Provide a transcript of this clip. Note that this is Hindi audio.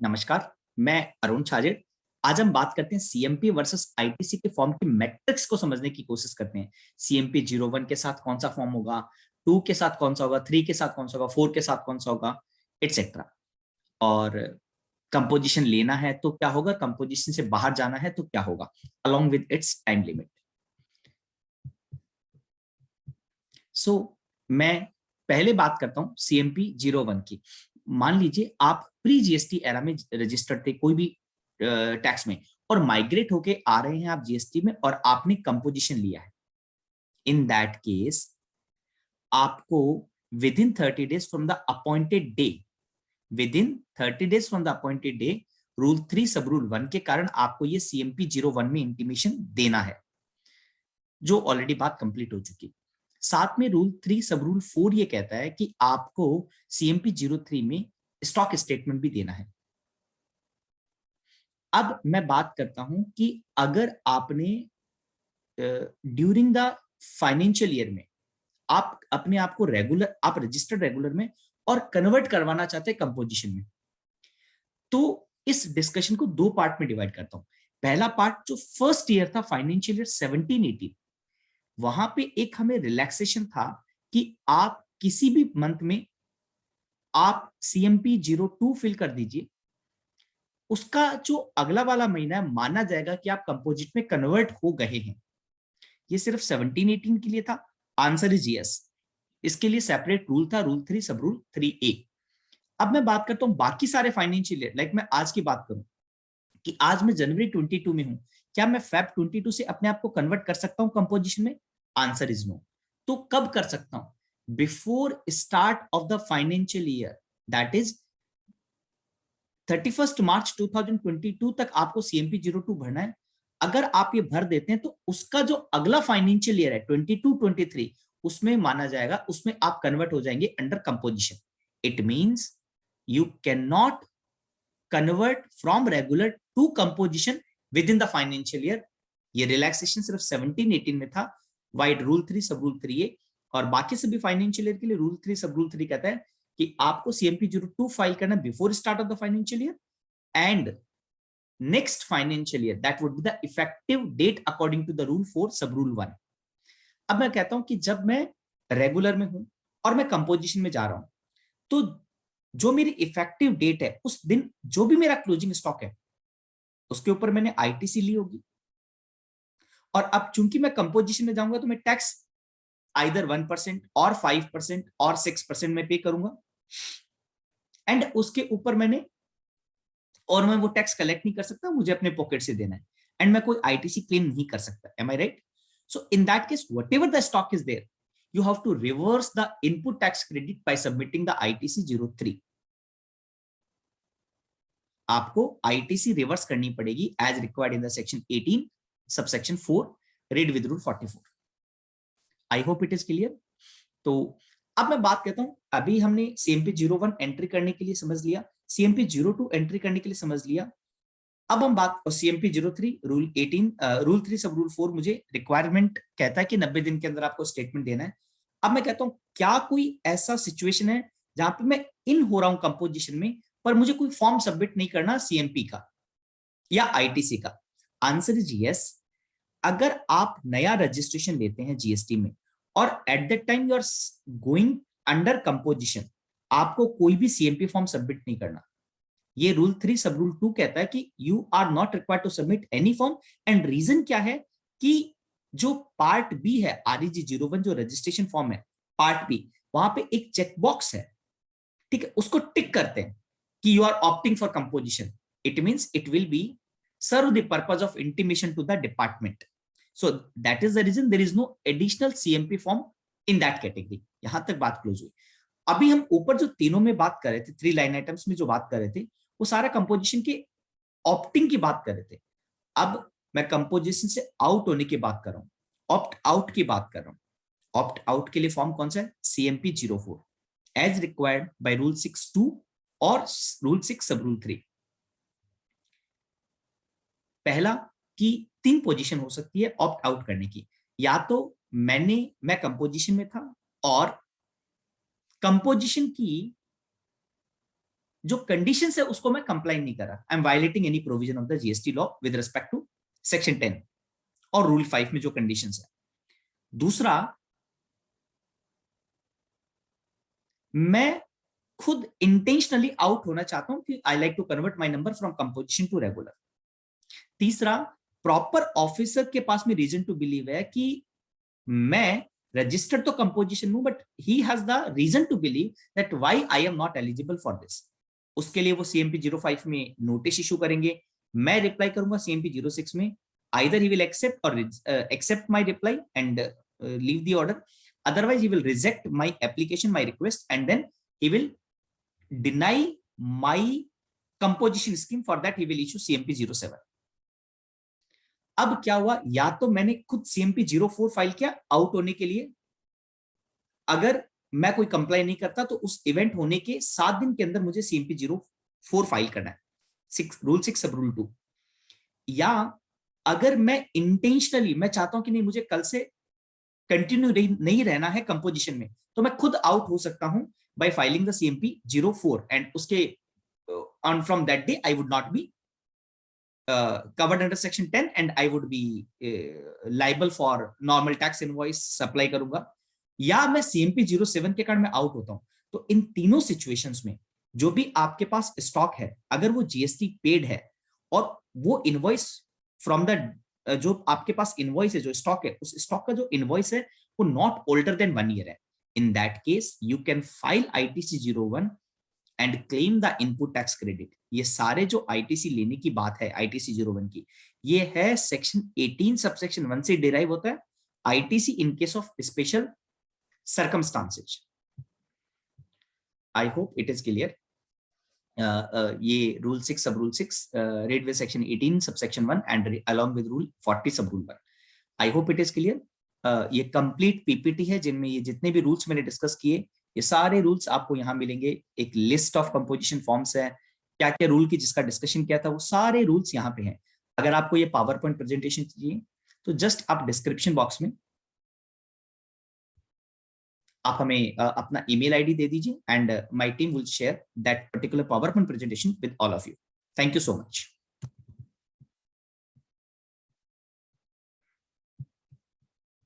नमस्कार, मैं अरुण छाजेड़। आज हम बात करते हैं सीएमपी वर्सेस आईटीसी के फॉर्म की मैट्रिक्स को समझने की कोशिश करते हैं। सीएमपी 01 के साथ कौन सा फॉर्म होगा, 2 के साथ कौन सा होगा, 3 के साथ कौन सा होगा, 4 के साथ कौन सा होगा, एटसेट्रा। और कंपोजिशन लेना है तो क्या होगा, कंपोजिशन से बाहर जाना है तो क्या होगा, along with its time limit. So मैं पहले बात करता हूं सीएमपी 01 की। मान लीजिए आप प्री जीएसटी एरा में रजिस्टर्ड थे कोई भी टैक्स में, और माइग्रेट होके आ रहे हैं आप जीएसटी में, और आपने कंपोजिशन लिया है। इन दैट केस आपको with in 30 days from the appointed day, with in 30 days from the appointed day, rule 3 सब रूल 1 के कारण आपको ये सीएमपी 01 में इंटीमेशन देना है, जो ऑलरेडी बात कंप्लीट हो चुकी। साथ में रूल 3 सब रूल 4 ये कहता है कि आपको सीएमपी 03 में स्टॉक स्टेटमेंट भी देना है। अब मैं बात करता हूं कि अगर आपने ड्यूरिंग द फाइनेंशियल ईयर में आप अपने आप को रेगुलर, आप रजिस्टर्ड रेगुलर में और कन्वर्ट करवाना चाहते हैं कंपोजिशन में, तो इस डिस्कशन को दो पार्ट में डिवाइड करता हूं। पहला पार्ट जो फर्स्ट ईयर था, फाइनेंशियल ईयर 17-18, वहां पे एक हमें रिलैक्सेशन था कि आप किसी भी मंथ में आप सीएमपी 02 फिल कर दीजिए, उसका जो अगला वाला महीना है माना जाएगा कि आप कंपोजिट में कन्वर्ट हो गए हैं। ये सिर्फ 17-18 के लिए था। Answer is yes. इसके लिए सेपरेट रूल था, रूल 3 सब रूल 3A। अब मैं बात करता हूं बाकी सारे फाइनेंशियल ईयर, लाइक मैं आज की बात करूं कि आज मैं जनवरी 22 में हूं, क्या मैं फेब 22 से अपने आप को कन्वर्ट कर सकता हूं कंपोजिशन में? Answer is no. तो कब कर सकता हूं? Before start of the financial year, that is 31 March 2022 तक आपको सीएमपी 02 भरना है। अगर आप ये भर देते हैं तो उसका जो अगला फाइनेंशियल ईयर है 22-23, उसमें माना जाएगा, उसमें आप कन्वर्ट हो जाएंगे under composition. It means you can not convert from regular to composition within the financial year. ये रिलैक्सेशन सिर्फ 17-18 में था, वाइड रूल 3 सब रूल 3A। और बाकी सभी फाइनेंशियल ईयर के लिए रूल 3 सब रूल 3 कहता है कि आपको सीएमपी 02 फाइल करना before start of the financial year, and next financial year that would be the effective date according to the rule 4 sub rule 1। अब मैं कहता हूं कि जब मैं रेगुलर में हूं और मैं कंपोजिशन में जा रहा हूं, तो जो मेरी इफेक्टिव डेट है उस दिन जो भी मेरा क्लोजिंग स्टॉक है उसके ऊपर मैंने आईटीसी ली होगी। और अब चूंकि मैं कंपोजिशन में जाऊंगा तो मैं टैक्स आइदर 1% और 5% और 6% में पे करूंगा, एंड उसके ऊपर मैंने, और मैं वो टैक्स कलेक्ट नहीं कर सकता, मुझे अपने पॉकेट से देना है, एंड मैं कोई आईटीसी क्लेम नहीं कर सकता। Am I right? So in that case whatever the stock is there, you have to reverse the input tax credit by submitting the ITC 03। आपको आईटीसी रिवर्स करनी पड़ेगी as required in the section 18 subsection 4, read with rule 44। I hope it is clear. तो अब मैं बात करता हूं, अभी हमने सीएमपी 01 एंट्री करने के लिए समझ लिया, सीएमपी 02 एंट्री करने के लिए समझ लिया। अब हम बात सीएमपी 03 रूल 18 रूल 3 सब रूल 4 मुझे रिक्वायरमेंट कहता है कि 90 दिन के अंदर आपको स्टेटमेंट देना है। अब मैं कहता हूं क्या कोई ऐसा सिचुएशन है जहां पे मैं इन हो रहा हूं कंपोजिशन में, पर मुझे कोई फॉर्म सबमिट नहीं करना सीएमपी का या आईटीसी का? Answer is yes. अगर आप नया रजिस्ट्रेशन लेते हैं जीएसटी में और at that time you are going under composition, आपको कोई भी सीएमपी फॉर्म सबमिट नहीं करना। ये रूल 3 सब रूल 2 कहता है कि you are not required to submit any form. And reason क्या है कि जो पार्ट बी है आरईजी 01, जो रजिस्ट्रेशन फॉर्म है पार्ट बी, वहां पे एक चेकबॉक्स है, ठीक है, उसको टिक करते हैं कि you are opting for composition. It means it will be serve the purpose of intimation to the department. So that is the reason there is no additional CMP form in that category. यहां तक बात क्लोज हुई। अभी हम ऊपर जो तीनों में बात कर रहे थे, 3 लाइन आइटम्स में जो बात कर रहे थे, वो सारा कंपोजिशन के ऑप्टिंग की बात कर रहे थे। अब मैं कंपोजिशन से आउट होने की बात कर रहा हूं, ऑप्ट आउट की बात कर रहा हूं। ऑप्ट आउट के लिए फॉर्म कौन सा है? CMP 04 as required by rule 6(2) और रूल 6 सब रूल 3। पहला कि 3 पोजीशन हो सकती है ऑप्ट आउट करने की, या तो मैं कंपोजिशन में था और कंपोजिशन की जो कंडीशंस है उसको मैं कंप्लाई नहीं कर रहा, I am violating any provision of the GST law with respect to section 10 और रूल 5 में जो कंडीशंस है। दूसरा, मैं खुद इंटेंशनली आउट होना चाहता हूं कि I like to convert my number from composition to regular. तीसरा, प्रॉपर ऑफिसर के पास में रीजन टू बिलीव है कि मैं रजिस्टर्ड तो कंपोजिशन हूं, but he has the reason to believe that why I am not eligible for this. उसके लिए वो सीएमपी 05 में नोटिस इशू करेंगे, मैं रिप्लाई करूंगा सीएमपी 06 में, आइदर ही विल एक्सेप्ट और accept my reply and leave the order, otherwise he will reject my application, my request, and then he will deny my composition scheme. For that he will issue CMP 07। अब क्या हुआ, या तो मैंने खुद CMP 04 फाइल किया आउट होने के लिए, अगर मैं कोई कंप्लाई नहीं करता तो उस इवेंट होने के 7 दिन के अंदर मुझे CMP 04 फाइल करना है, रूल 6 सब रूल 2। या अगर मैं इंटेंशनली मैं चाहता हूं कि नहीं मुझे कल से कंटिन्यू नहीं रहना है कंपोजिशन में, तो मैं खुद आउट हो सकता हूं by filing the CMP 04 and उसके on from that day I would not be covered under section 10 and I would be liable for normal tax invoice supply करूंगा। या मैं CMP 07 के कारण मैं आउट होता हूं। तो इन तीनों सिचुएशंस में जो भी आपके पास स्टॉक है, अगर वो जीएसटी पेड है और वो इनवॉइस फ्रॉम द जो आपके पास इनवॉइस है, जो स्टॉक है, उस स्टॉक का जो इनवॉइस है वो नॉट ओल्डर देन 1 ईयर है, इन that case you can file ITC 01 and claim the input tax credit. ये सारे जो ITC लेने की बात है ITC 01 की, ये है सेक्शन 18 सबसेक्शन 1 से डिराइव होता है, ITC in case of special circumstances. I hope it is clear. ये रूल 6 सब rule 6 read with section 18 subsection 1 and along with rule 40 सब rule 1। I hope it is clear. ये कंप्लीट पीपीटी है जिनमें ये जितने भी रूल्स मैंने डिस्कस किए, ये सारे रूल्स आपको यहाँ मिलेंगे। एक लिस्ट ऑफ कंपोजिशन फॉर्म्स है, क्या क्या रूल की जिसका डिस्कशन किया था वो सारे रूल्स यहाँ पे हैं। अगर आपको ये पावर पॉइंट प्रेजेंटेशन चाहिए तो जस्ट आप डिस्क्रिप्शन बॉक्स में आप हमें अपना ईमेल आईडी दे दीजिए and my team will share that particular power point presentation with all of you. Thank you so much.